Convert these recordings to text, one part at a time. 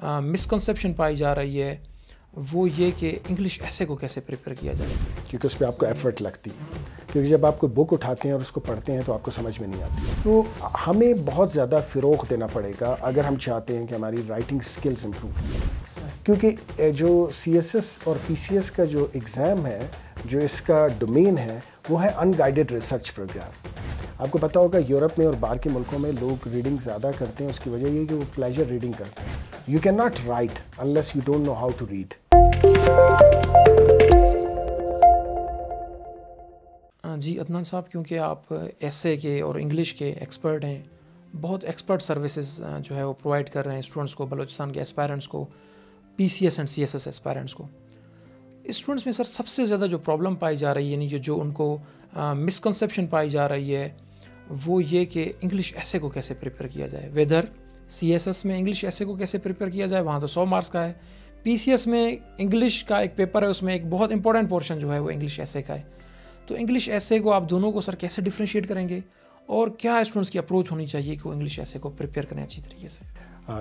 Misconception پائی جا رہی ہے وہ یہ کہ انگلش ایسے کو کیسے پریپیئر کیا جائے، کیونکہ اس پہ آپ کو ایفرٹ لگتی ہے، کیونکہ جب آپ کوئی بک اٹھاتے ہیں اور اس کو پڑھتے ہیں تو آپ کو سمجھ میں نہیں آتی. تو ہمیں بہت زیادہ فروغ دینا پڑے گا اگر ہم چاہتے ہیں کہ ہماری رائٹنگ سکلز امپروو ہوں. کیونکہ جو سی ایس ایس اور پی سی ایس کا جو ایگزام ہے، جو اس کا ڈومین ہے، وہ ہے ان گائیڈڈ ریسرچ پروگرام. آپ کو پتہ ہوگا یورپ میں اور باہر کے ملکوں میں لوگ ریڈنگ زیادہ کرتے ہیں، اس کی وجہ یہ کہ وہ پلیجر ریڈنگ کرتے ہیں. You can not write unless you don't know how to read. جی عدنان صاحب، کیونکہ آپ ایسے کے اور انگلش کے ایکسپرٹ ہیں، بہت ایکسپرٹ سروسز جو ہے وہ پرووائڈ کر رہے ہیں اسٹوڈنٹس کو، بلوچستان کے ایسپائرنٹس کو، P C S and C S S aspirants کو. اسٹوڈنٹس میں سر سب سے زیادہ جو پرابلم پائی جا رہی ہے، یعنی جو ان کو مسکنسیپشن پائی جا رہی ہے وہ یہ کہ انگلش ایسے کو کیسے پریپیئر کیا جائے. ویدر سی ایس ایس میں انگلش ایسے کو کیسے پریپیئر کیا جائے، وہاں تو 100 مارکس کا ہے. پی سی ایس میں انگلش کا ایک پیپر ہے، اس میں ایک بہت امپورٹنٹ پورشن جو ہے وہ انگلش ایسے کا ہے. تو انگلش ایسے کو آپ دونوں کو سر کیسے ڈفرینشیٹ کریں گے، اور کیا اسٹوڈنٹس کی اپروچ ہونی چاہیے کہ وہ انگلش ایسے کو پریپیئر کریں اچھی طریقے سے؟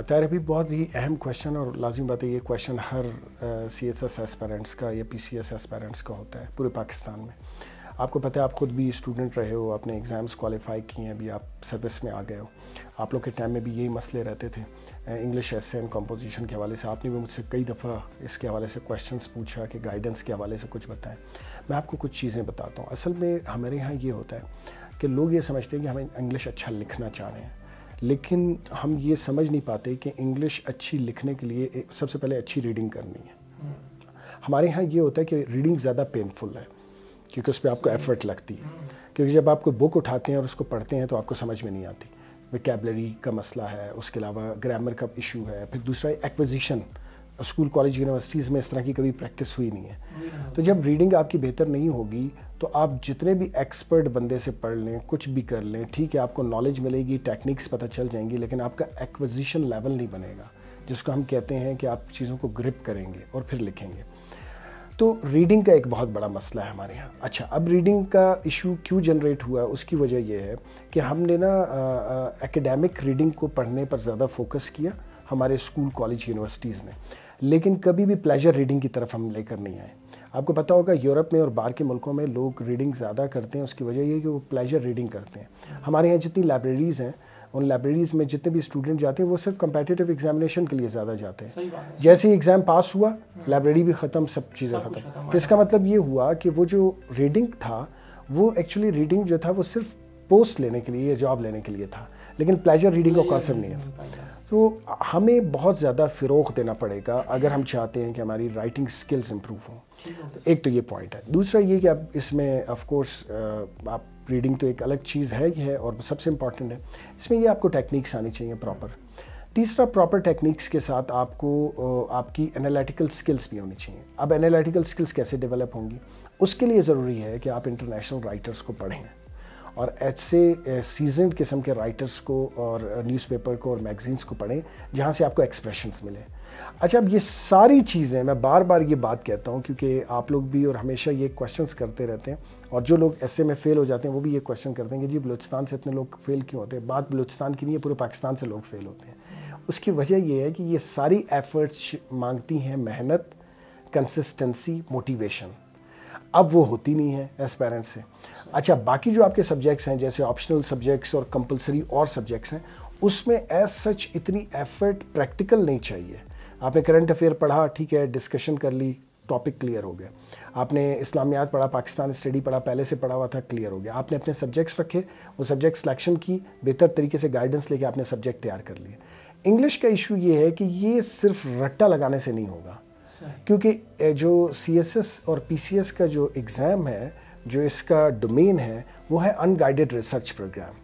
طاہر ابھی بہت ہی اہم کویشچن، اور لازم بات ہے یہ کویشچن ہر سی ایس ایس ایسپیرنٹس کا یا پی سی ایس ایسپیرنٹس کا ہوتا ہے پورے پاکستان میں. آپ کو پتہ ہے آپ خود بھی اسٹوڈنٹ رہے ہو، اپنے ایگزامس کوالیفائی کیے ہیں، ابھی آپ سروس میں آ گئے ہو. آپ لوگ کے ٹائم میں بھی یہی مسئلے رہتے تھے انگلش ایسے اینڈ کمپوزیشن کے حوالے سے. آپ نے بھی مجھ سے کئی دفعہ اس کے حوالے سے کویشچنس پوچھا کہ گائیڈنس کے حوالے سے کچھ بتائیں. میں آپ کو کچھ چیزیں بتاتا ہوں. اصل میں ہمارے یہاں یہ ہوتا ہے کہ لوگ یہ سمجھتے ہیں کہ ہمیں انگلش اچھا لکھنا چاہ رہے ہیں، لیکن ہم یہ سمجھ نہیں پاتے کہ انگلش اچھی لکھنے کے لیے سب سے پہلے اچھی ریڈنگ کرنی ہے. ہمارے یہاں یہ ہوتا ہے کہ ریڈنگ زیادہ پینفل ہے کیونکہ اس پہ آپ کو ایفرٹ لگتی ہے، کیونکہ جب آپ کوئی بک اٹھاتے ہیں اور اس کو پڑھتے ہیں تو آپ کو سمجھ میں نہیں آتی. ویکیبلری کا مسئلہ ہے، اس کے علاوہ گرامر کا ایشو ہے، پھر دوسرا ایکوزیشن. اسکول کالج یونیورسٹیز میں اس طرح کی کبھی پریکٹس ہوئی نہیں ہے. تو جب ریڈنگ آپ کی بہتر نہیں ہوگی تو آپ جتنے بھی ایکسپرٹ بندے سے پڑھ لیں، کچھ بھی کر لیں، ٹھیک ہے آپ کو نالج ملے گی، ٹیکنیکس پتہ چل جائیں گی، لیکن آپ کا ایکوزیشن لیول نہیں بنے گا، جس کو ہم کہتے ہیں کہ آپ چیزوں کو گرپ کریں گے اور پھر لکھیں گے. تو ریڈنگ کا ایک بہت بڑا مسئلہ ہے ہمارے یہاں. اچھا، اب ریڈنگ کا ایشو کیوں جنریٹ ہوا، اس کی وجہ یہ ہے کہ ہم نے نا ایکیڈیمک ریڈنگ کو پڑھنے پر زیادہ فوکس کیا ہمارے اسکول کالج یونیورسٹیز نے، لیکن کبھی بھی پلیجر ریڈنگ کی طرف ہم لے کر نہیں آئے. آپ کو پتہ ہوگا یورپ میں اور باہر کے ملکوں میں لوگ ریڈنگ زیادہ کرتے ہیں، اس کی وجہ یہ کہ وہ پلیجر ریڈنگ کرتے ہیں. ہمارے یہاں جتنی لائبریریز ہیں، ان لائبریریز میں جتنے بھی اسٹوڈنٹ جاتے ہیں وہ صرف کمپیٹیٹیو ایگزامینیشن کے لیے زیادہ جاتے ہیں. جیسے ہی ایگزام پاس ہوا لائبریری بھی ختم، سب چیزیں ختم. تو اس کا مطلب یہ ہوا کہ وہ جو ریڈنگ تھا وہ ایکچولی ریڈنگ جو تھا وہ صرف پوسٹ لینے کے لیے یا جاب لینے کے لیے تھا، لیکن پلیجر ریڈنگ کا کانسیپٹ نہیں ہے. تو ہمیں بہت زیادہ فروغ دینا پڑے گا اگر ہم چاہتے ہیں کہ ہماری رائٹنگ سکلز امپروو ہوں. ایک تو یہ پوائنٹ ہے. دوسرا یہ کہ اب اس میں آف کورس آپ ریڈنگ تو ایک الگ چیز ہے ہی ہے اور سب سے امپورٹنٹ ہے، اس میں یہ آپ کو ٹیکنیکس آنی چاہیے پراپر. تیسرا، پراپر ٹیکنیکس کے ساتھ آپ کو آپ کی انالیٹیکل سکلز بھی ہونی چاہیے. اب انالیٹیکل سکلز کیسے ڈیولپ ہوں گی؟ اس کے لیے ضروری ہے کہ آپ انٹرنیشنل رائٹرز کو پڑھیں اور ایسے سیزنڈ قسم کے رائٹرز کو اور نیوز پیپر کو اور میگزینس کو پڑھیں جہاں سے آپ کو ایکسپریشنز ملے. اچھا، اب یہ ساری چیزیں میں بار بار یہ بات کہتا ہوں کیونکہ آپ لوگ بھی اور ہمیشہ یہ کویشچنس کرتے رہتے ہیں، اور جو لوگ ایسے میں فیل ہو جاتے ہیں وہ بھی یہ کویشچن کرتے ہیں کہ جی بلوچستان سے اتنے لوگ فیل کیوں ہوتے ہیں؟ بات بلوچستان کی نہیں ہے، پورے پاکستان سے لوگ فیل ہوتے ہیں. اس کی وجہ یہ ہے کہ یہ ساری ایفرٹس مانگتی ہیں محنت، کنسسٹنسی، موٹیویشن. اب وہ ہوتی نہیں ہے ایسپیرنٹ سے. اچھا، باقی جو آپ کے سبجیکٹس ہیں جیسے آپشنل سبجیکٹس اور کمپلسری اور سبجیکٹس ہیں، اس میں ایز سچ اتنی ایفرٹ پریکٹیکل نہیں چاہیے. آپ نے کرنٹ افیئر پڑھا، ٹھیک ہے، ڈسکشن کر لی، ٹاپک کلیئر ہو گیا. آپ نے اسلامیات پڑھا، پاکستان اسٹڈی پڑھا، پہلے سے پڑھا ہوا تھا، کلیئر ہو گیا. آپ نے اپنے سبجیکٹس رکھے، وہ سبجیکٹ سلیکشن کی، بہتر طریقے سے گائیڈنس لے کے آپ نے سبجیکٹ تیار کر لیے. انگلش کا ایشو یہ ہے کہ یہ صرف رٹا لگانے سے نہیں ہوگا، کیونکہ جو سی ایس ایس اور پی سی ایس کا جو ایگزام ہے، جو اس کا ڈومین ہے، وہ ہے unguided research program.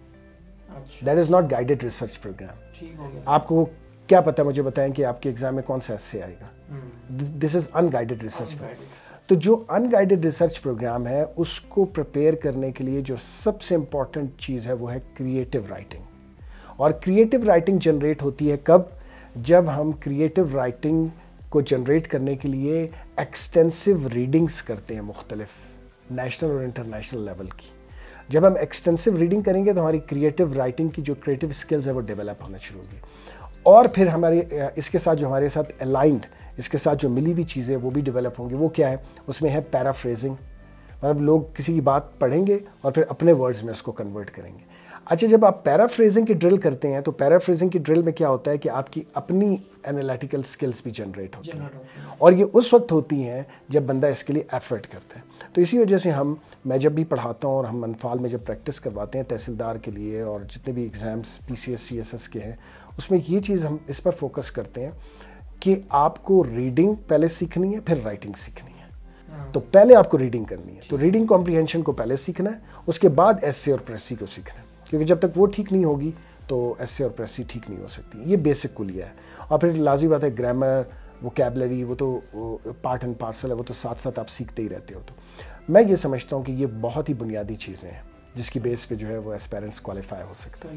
That is not guided research program. آپ کو کیا پتہ، مجھے بتائیں کہ آپ کے ایگزام میں کون سا ایسے آئے گا؟ دس از ان گائیڈڈ ریسرچ پروگرام. تو جو ان گائیڈڈ ریسرچ پروگرام ہے اس کو پریپیئر کرنے کے لیے جو سب سے امپورٹنٹ چیز ہے وہ ہے کریٹیو رائٹنگ. اور کریٹیو رائٹنگ جنریٹ ہوتی ہے کب؟ جب ہم کریٹیو رائٹنگ کو جنریٹ کرنے کے لیے ایکسٹینسو ریڈنگز کرتے ہیں، مختلف نیشنل اور انٹرنیشنل لیول کی. جب ہم ایکسٹینسو ریڈنگ کریں گے تو ہماری کریٹیو رائٹنگ کی جو کریٹیو سکلز ہے وہ ڈیولپ ہونا شروع ہوگی. اور پھر ہمارے اس کے ساتھ جو ہمارے ساتھ الائنڈ، اس کے ساتھ جو ملی ہوئی چیزیں وہ بھی ڈیولپ ہوں گی. وہ کیا ہے؟ اس میں ہے پیرافریزنگ، مطلب لوگ کسی کی بات پڑھیں گے اور پھر اپنے ورڈز میں اس کو کنورٹ کریں گے. اچھا، جب آپ پیرافریزنگ کی ڈرل کرتے ہیں تو پیرافریزنگ کی ڈرل میں کیا ہوتا ہے کہ آپ کی اپنی انالیٹیکل سکلز بھی جنریٹ ہوتی ہیں، اور یہ اس وقت ہوتی ہیں جب بندہ اس کے لیے ایفرٹ کرتا ہے. تو اسی وجہ سے میں جب بھی پڑھاتا ہوں اور ہم انفال میں جب پریکٹس کرواتے ہیں تحصیلدار کے لیے اور جتنے بھی ایگزامس PCS CSS کے ہیں، اس میں یہ چیز ہم اس پر فوکس کرتے ہیں کہ آپ کو ریڈنگ پہلے سیکھنی ہے، پھر رائٹنگ سیکھنی ہے. تو پہلے آپ کو ریڈنگ کرنی ہے، تو ریڈنگ کمپریہنشن کو پہلے سیکھنا ہے، اس کے بعد ایسے اور پریسی کو سیکھنا ہے، کیونکہ جب تک وہ ٹھیک نہیں ہوگی تو ایسے اور پریسی ٹھیک نہیں ہو سکتی. یہ بیسک کلیہ ہے. اور پھر لازمی بات ہے گرامر، ووکیبلری، وہ تو پارٹ اینڈ پارسل ہے، وہ تو ساتھ ساتھ آپ سیکھتے ہی رہتے ہو. تو میں یہ سمجھتا ہوں کہ یہ بہت ہی بنیادی چیزیں ہیں جس کی بیس پہ جو ہے وہ ایسپیرنٹس کوالیفائی ہو سکتا ہے.